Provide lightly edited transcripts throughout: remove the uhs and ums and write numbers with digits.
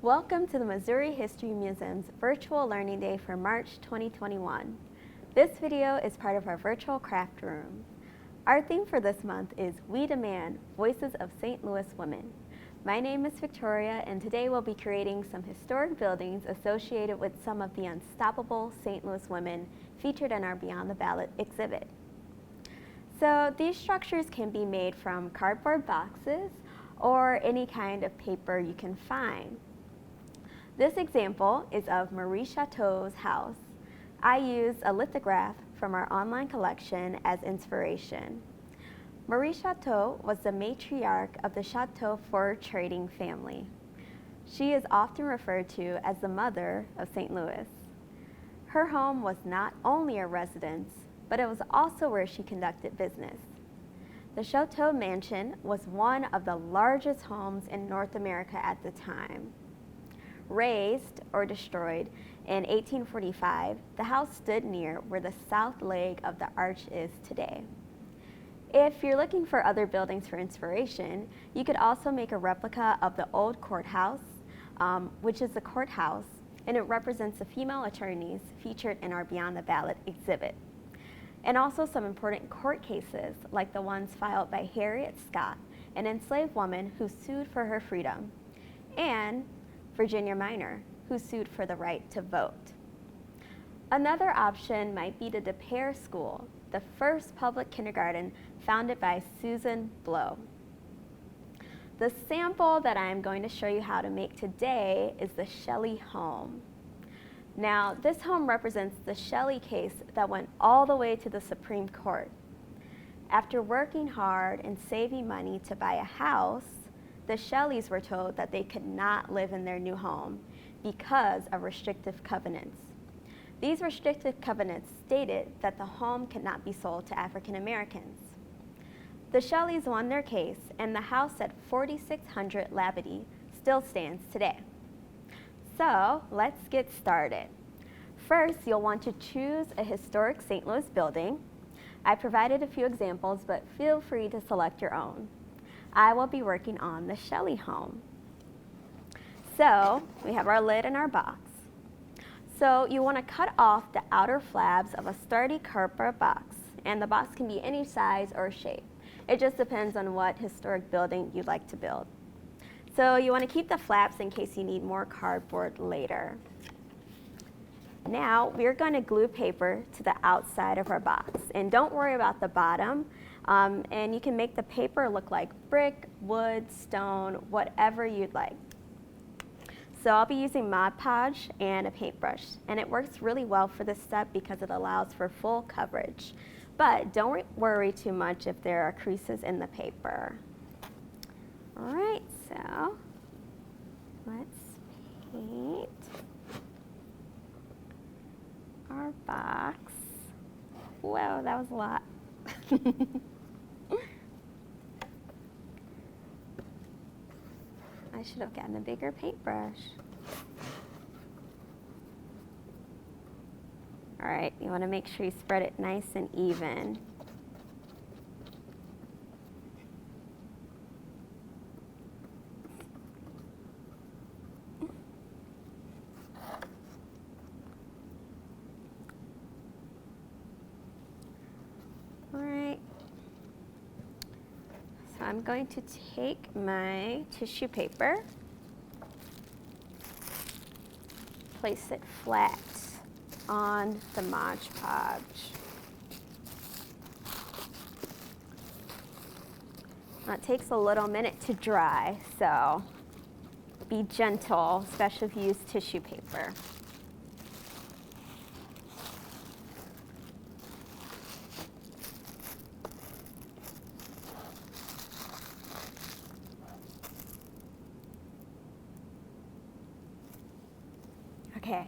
Welcome to the Missouri History Museum's Virtual Learning Day for March 2021. This video is part of our virtual craft room. Our theme for this month is We Demand Voices of St. Louis Women. My name is Victoria, and today we'll be creating some historic buildings associated with some of the unstoppable St. Louis women featured in our Beyond the Ballot exhibit. So these structures can be made from cardboard boxes or any kind of paper you can find. This example is of Marie Chateau's house. I used a lithograph from our online collection as inspiration. Marie Chateau was the matriarch of the Chateau fur trading family. She is often referred to as the mother of St. Louis. Her home was not only a residence, but it was also where she conducted business. The Chateau Mansion was one of the largest homes in North America at the time. Razed or destroyed in 1845, the house stood near where the south leg of the arch is today. If you're looking for other buildings for inspiration, you could also make a replica of the old courthouse, which is the courthouse, and it represents the female attorneys featured in our Beyond the Ballot exhibit. And also some important court cases, like the ones filed by Harriet Scott, an enslaved woman who sued for her freedom, and Virginia Minor, who sued for the right to vote. Another option might be the DePere School, the first public kindergarten founded by Susan Blow. The sample that I'm going to show you how to make today is the Shelley home. Now, this home represents the Shelley case that went all the way to the Supreme Court. After working hard and saving money to buy a house, the Shelleys were told that they could not live in their new home because of restrictive covenants. These restrictive covenants stated that the home could not be sold to African Americans. The Shelleys won their case, and the house at 4600 Labadie still stands today. So let's get started. First, you'll want to choose a historic St. Louis building. I provided a few examples, but feel free to select your own. I will be working on the Shelley home. So we have our lid and our box. So you want to cut off the outer flabs of a sturdy cardboard box, and the box can be any size or shape. It just depends on what historic building you'd like to build. So you want to keep the flaps in case you need more cardboard later. Now we're going to glue paper to the outside of our box, and don't worry about the bottom. And you can make the paper look like brick, wood, stone, whatever you'd like. So I'll be using Mod Podge and a paintbrush, and it works really well for this step because it allows for full coverage. But don't worry too much if there are creases in the paper. All right, so let's paint our box. Whoa, that was a lot. I should have gotten a bigger paintbrush. All right, you want to make sure you spread it nice and even. All right. So I'm going to take my tissue paper, place it flat on the Mod Podge. Now it takes a little minute to dry, so be gentle, especially if you use tissue paper. Okay.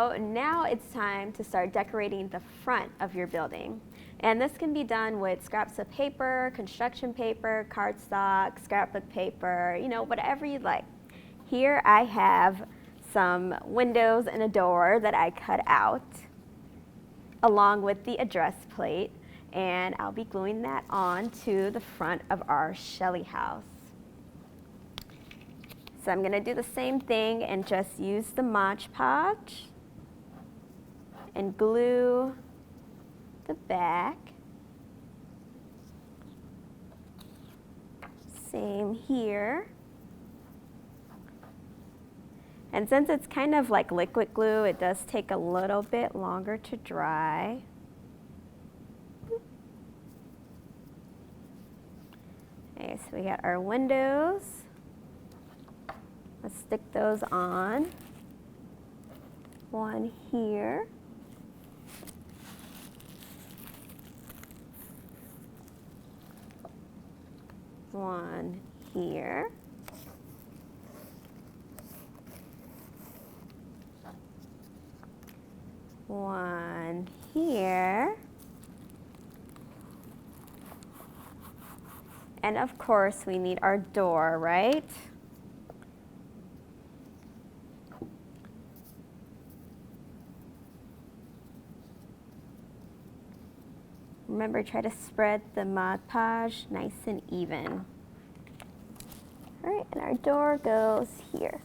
So now it's time to start decorating the front of your building. And this can be done with scraps of paper, construction paper, cardstock, scrapbook paper, you know, whatever you'd like. Here I have some windows and a door that I cut out along with the address plate, and I'll be gluing that on to the front of our Shelly house. So I'm going to do the same thing and just use the Mod Podge and glue the back. Same here. And since it's kind of like liquid glue, it does take a little bit longer to dry. Okay, so we got our windows. Let's stick those on. One here. One here. One here. And of course, we need our door, right? Remember, try to spread the Mod Podge nice and even. All right, and our door goes here.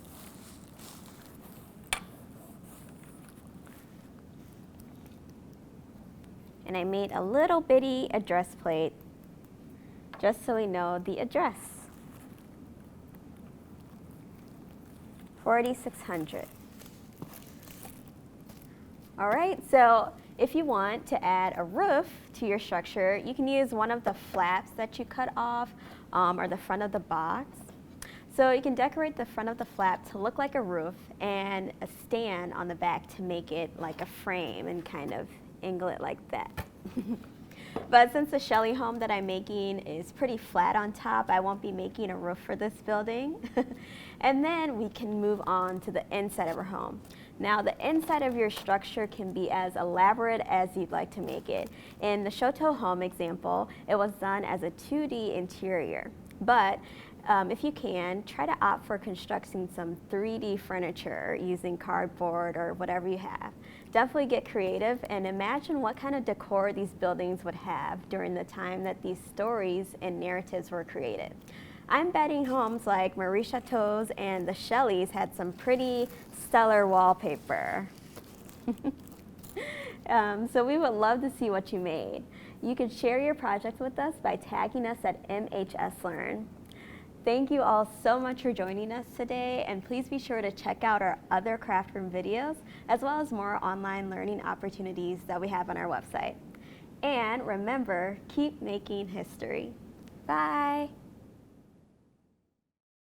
And I made a little bitty address plate just so we know the address. 4600. All right, so if you want to add a roof to your structure, you can use one of the flaps that you cut off or the front of the box. So you can decorate the front of the flap to look like a roof and a stand on the back to make it like a frame and kind of angle it like that. But since the Shelly home that I'm making is pretty flat on top, I won't be making a roof for this building. And then we can move on to the inside of our home. Now the inside of your structure can be as elaborate as you'd like to make it. In the Shoto home example, it was done as a 2D interior. But if you can, try to opt for constructing some 3D furniture using cardboard or whatever you have. Definitely get creative and imagine what kind of decor these buildings would have during the time that these stories and narratives were created. I'm betting homes like Marie Chateau's and the Shellys had some pretty stellar wallpaper. So we would love to see what you made. You can share your project with us by tagging us at MHSLearn. Thank you all so much for joining us today, and please be sure to check out our other craft room videos, as well as more online learning opportunities that we have on our website. And remember, keep making history. Bye.